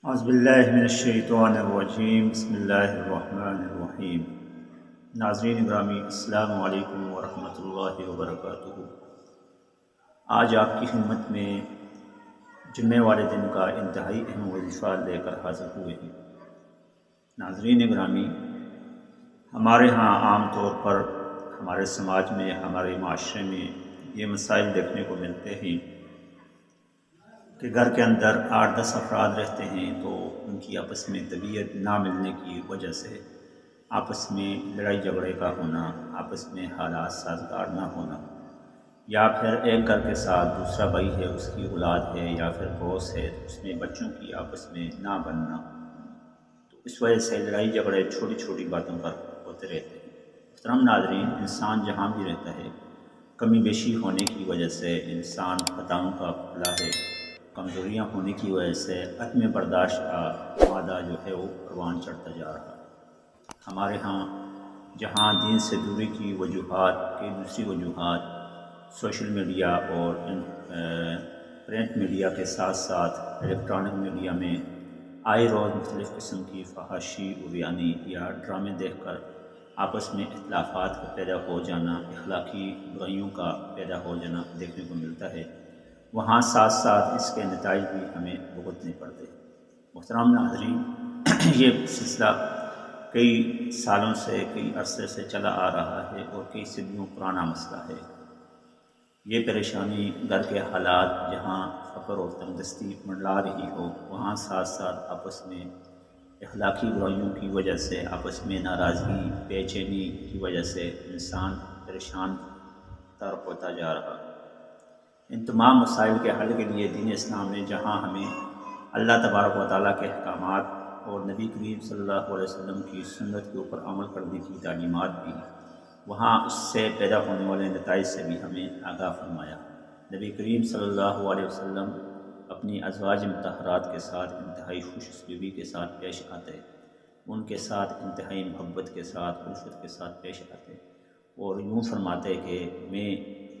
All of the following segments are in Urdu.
اعوذ باللہ من الشیطان الرجیم بسم اللہ الرحمن الرحیم۔ ناظرین گرامی، السلام علیکم ورحمۃ اللہ وبرکاتہ۔ آج آپ کی خدمت میں جمعہ والے دن کا انتہائی اہم وظیفہ لے کر حاضر ہوئے ہیں۔ ناظرین گرامی، ہمارے ہاں عام طور پر ہمارے سماج میں، ہمارے معاشرے میں یہ مسائل دیکھنے کو ملتے ہیں کہ گھر کے اندر 8-10 افراد رہتے ہیں تو ان کی آپس میں طبیعت نہ ملنے کی وجہ سے آپس میں لڑائی جھگڑے کا ہونا، آپس میں حالات سازگار نہ ہونا، یا پھر ایک گھر کے ساتھ دوسرا بھائی ہے، اس کی اولاد ہے، یا پھر پڑوس ہے، اس میں بچوں کی آپس میں نہ بننا، تو اس وجہ سے لڑائی جھگڑے چھوٹی چھوٹی باتوں پر ہوتے رہتے ہیں۔ محترم ناظرین، انسان جہاں بھی رہتا ہے، کمی بیشی ہونے کی وجہ سے انسان خطاؤں کا پتلا ہے، کمزوریاں ہونے کی وجہ سے عدم برداشت کا مادہ جو ہے وہ پروان چڑھتا جا رہا ہے۔ ہمارے ہاں جہاں دین سے دوری کی وجوہات، کئی دوسری وجوہات سوشل میڈیا اور پرنٹ میڈیا کے ساتھ ساتھ الیکٹرانک میڈیا میں آئے روز مختلف قسم کی فحاشی، عریانی یا ڈرامے دیکھ کر آپس میں اختلافات کا پیدا ہو جانا، اخلاقی برائیوں کا پیدا ہو جانا دیکھنے کو ملتا ہے، وہاں ساتھ ساتھ اس کے نتائج بھی ہمیں بھگتنے پڑتے ہیں۔ محترم ناظرین، یہ سلسلہ کئی سالوں سے، کئی عرصے سے چلا آ رہا ہے اور کئی صدیوں پرانا مسئلہ ہے۔ یہ پریشانی گھر کے حالات جہاں فقر اور تنگدستی منڈلا رہی ہو، وہاں ساتھ ساتھ آپس میں اخلاقی برائیوں کی وجہ سے، آپس میں ناراضگی، بے چینی کی وجہ سے انسان پریشان تر ہوتا جا رہا ہے۔ ان تمام مسائل کے حل کے لیے دین اسلام نے جہاں ہمیں اللہ تبارک و تعالیٰ کے احکامات اور نبی کریم صلی اللہ علیہ وسلم کی سنت کے اوپر عمل کرنے کی تعلیمات دی، وہاں اس سے پیدا ہونے والے نتائج سے بھی ہمیں آگاہ فرمایا۔ نبی کریم صلی اللہ علیہ وسلم اپنی ازواج مطہرات کے ساتھ انتہائی خوش اسلوبی کے ساتھ پیش آتے، ان کے ساتھ انتہائی محبت کے ساتھ، الفت کے ساتھ پیش آتے اور یوں فرماتے کہ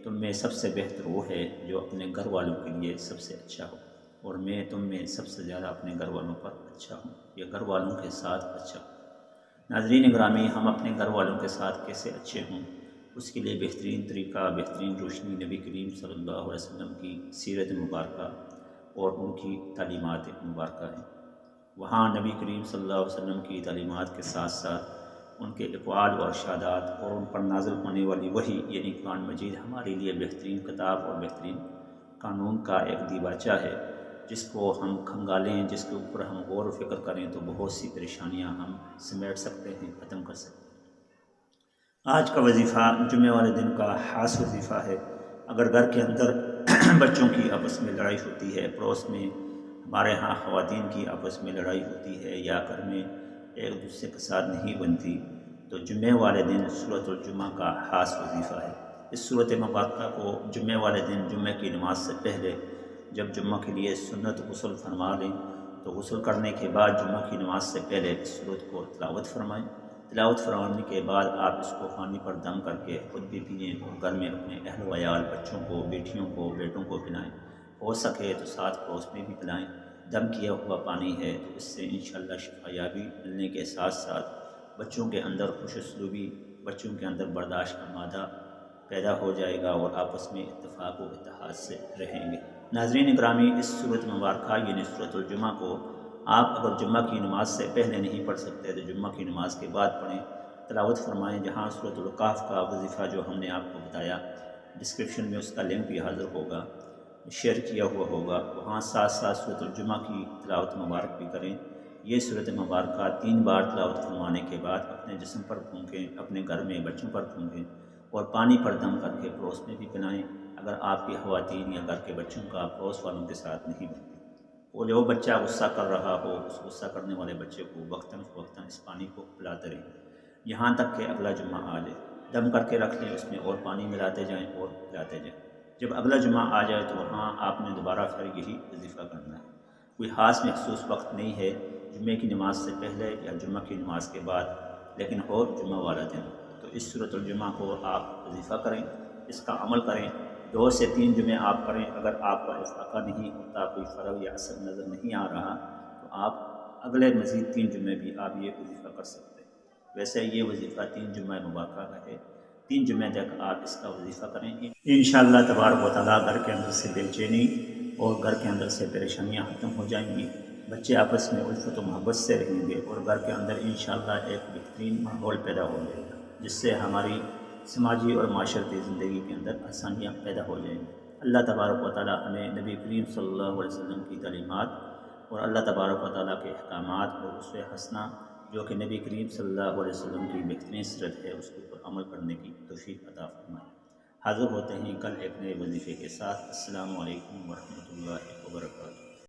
تم میں سب سے بہتر وہ ہے جو اپنے گھر والوں کے لیے سب سے اچھا ہو، اور میں تم میں سب سے زیادہ اپنے گھر والوں پر اچھا ہوں، یا گھر والوں کے ساتھ اچھا ہوں۔ ناظرین گرامی، ہم اپنے گھر والوں کے ساتھ کیسے اچھے ہوں، اس کے لیے بہترین طریقہ، بہترین روشنی نبی کریم صلی اللہ علیہ وسلم کی سیرت مبارکہ اور ان کی تعلیمات مبارکہ ہے۔ وہاں نبی کریم صلی اللہ علیہ وسلم کی تعلیمات کے ساتھ ساتھ ان کے اقوال و ارشادات اور ان پر نازل ہونے والی وحی یعنی قرآن مجید ہمارے لیے بہترین کتاب اور بہترین قانون کا ایک دیباچہ ہے، جس کو ہم کھنگالیں، جس کے اوپر ہم غور و فکر کریں تو بہت سی پریشانیاں ہم سمیٹ سکتے ہیں، ختم کر سکتے ہیں۔ آج کا وظیفہ جمعے والے دن کا خاص وظیفہ ہے۔ اگر گھر کے اندر بچوں کی آپس میں لڑائی ہوتی ہے، پڑوس میں ہمارے ہاں خواتین کی آپس میں لڑائی ہوتی ہے، یا گھر میں ایک دوسرے کے ساتھ نہیں بنتی، تو جمعے والے دن سورۃ الجمعہ کا خاص وظیفہ ہے۔ اس سورۃ مبارکہ کو جمعے والے دن جمعے کی نماز سے پہلے جب جمعہ کے لیے سنت غسل فرما لیں تو غسل کرنے کے بعد جمعہ کی نماز سے پہلے اس سورۃ کو تلاوت فرمائیں۔ تلاوت فرمانے کے بعد آپ اس کو پانی پر دم کر کے خود بھی پئیں اور گھر میں اپنے اہل و عیال، بچوں کو، بیٹیوں کو، بیٹوں کو پلائیں، ہو سکے تو ساتھ پڑوس میں بھی پلائیں۔ دم کیا ہوا پانی ہے تو اس سے انشاءاللہ شفا یابی ملنے کے ساتھ ساتھ بچوں کے اندر خوش اسلوبی، بچوں کے اندر برداشت کا مادہ پیدا ہو جائے گا اور آپس میں اتفاق و اتحاد سے رہیں گے۔ ناظرین گرامی، اس سورۃ مبارکہ یعنی سورۃ الجمعہ کو آپ اگر جمعہ کی نماز سے پہلے نہیں پڑھ سکتے تو جمعہ کی نماز کے بعد پڑھیں، تلاوت فرمائیں۔ جہاں سورۃ القاف کا وظیفہ جو ہم نے آپ کو بتایا، ڈسکرپشن میں اس کا لنک بھی حاضر ہوگا، شیئر کیا ہوا ہوگا، وہاں ساتھ ساتھ سورۃ الجمعہ کی تلاوت مبارک بھی کریں۔ یہ سورۃ مبارکہ 3 بار تلاوت فرمانے کے بعد اپنے جسم پر پھونکیں، اپنے گھر میں بچوں پر پھونکیں اور پانی پر دم کر کے پڑوس میں بھی پلائیں۔ اگر آپ کی خواتین یا گھر کے بچوں کا پڑوس والوں کے ساتھ نہیں بنتی، وہ جو بچہ غصہ کر رہا ہو، اس غصہ کرنے والے بچے کو وقتاً فوقتاً اس پانی کو پلاتے رہیں یہاں تک کہ اگلا جمعہ آ جائے۔ دم کر کے رکھ لیں، اس میں اور پانی ملاتے جائیں اور پلاتے جائیں۔ جب اگلا جمعہ آ جائے تو وہاں آپ نے دوبارہ پھر یہی وظیفہ کرنا ہے۔ کوئی خاص مخصوص وقت نہیں ہے، جمعے کی نماز سے پہلے یا جمعہ کی نماز کے بعد، لیکن ہو جمعہ والا دن، تو اس سورۃ الجمعہ کو آپ وظیفہ کریں، اس کا عمل کریں۔ 2 سے 3 جمعے آپ کریں۔ اگر آپ کا افاقہ نہیں ہوتا، کوئی فرق یا اثر نظر نہیں آ رہا، تو آپ اگلے مزید 3 جمعے بھی آپ یہ وظیفہ کر سکتے ہیں۔ ویسے یہ وظیفہ 3 جمعہ مبارکہ کا ہے، 3 جمعے تک آپ اس کا وظیفہ کریں گے، انشاءاللہ تبارک و تعالیٰ گھر کے اندر سے بے چینی اور گھر کے اندر سے پریشانیاں ختم ہو جائیں گی، بچے آپس میں الفت و محبت سے رہیں گے اور گھر کے اندر انشاءاللہ ایک بہترین ماحول پیدا ہو جائے گا، جس سے ہماری سماجی اور معاشرتی زندگی کے اندر آسانیاں پیدا ہو جائیں گی۔ اللہ تبارک و تعالیٰ ہمیں نبی کریم صلی اللہ علیہ وسلم کی تعلیمات اور اللہ تبارک و تعالیٰ کے احکامات اور اسوہ حسنہ جو کہ نبی کریم صلی اللہ علیہ وسلم کی بہترین سیرت ہے اس کے اوپر عمل کرنے کی توفیق عطا فرمائے۔ حاضر ہوتے ہیں کل ایک نئے وظیفے کے ساتھ۔ السلام علیکم ورحمۃ اللہ وبرکاتہ۔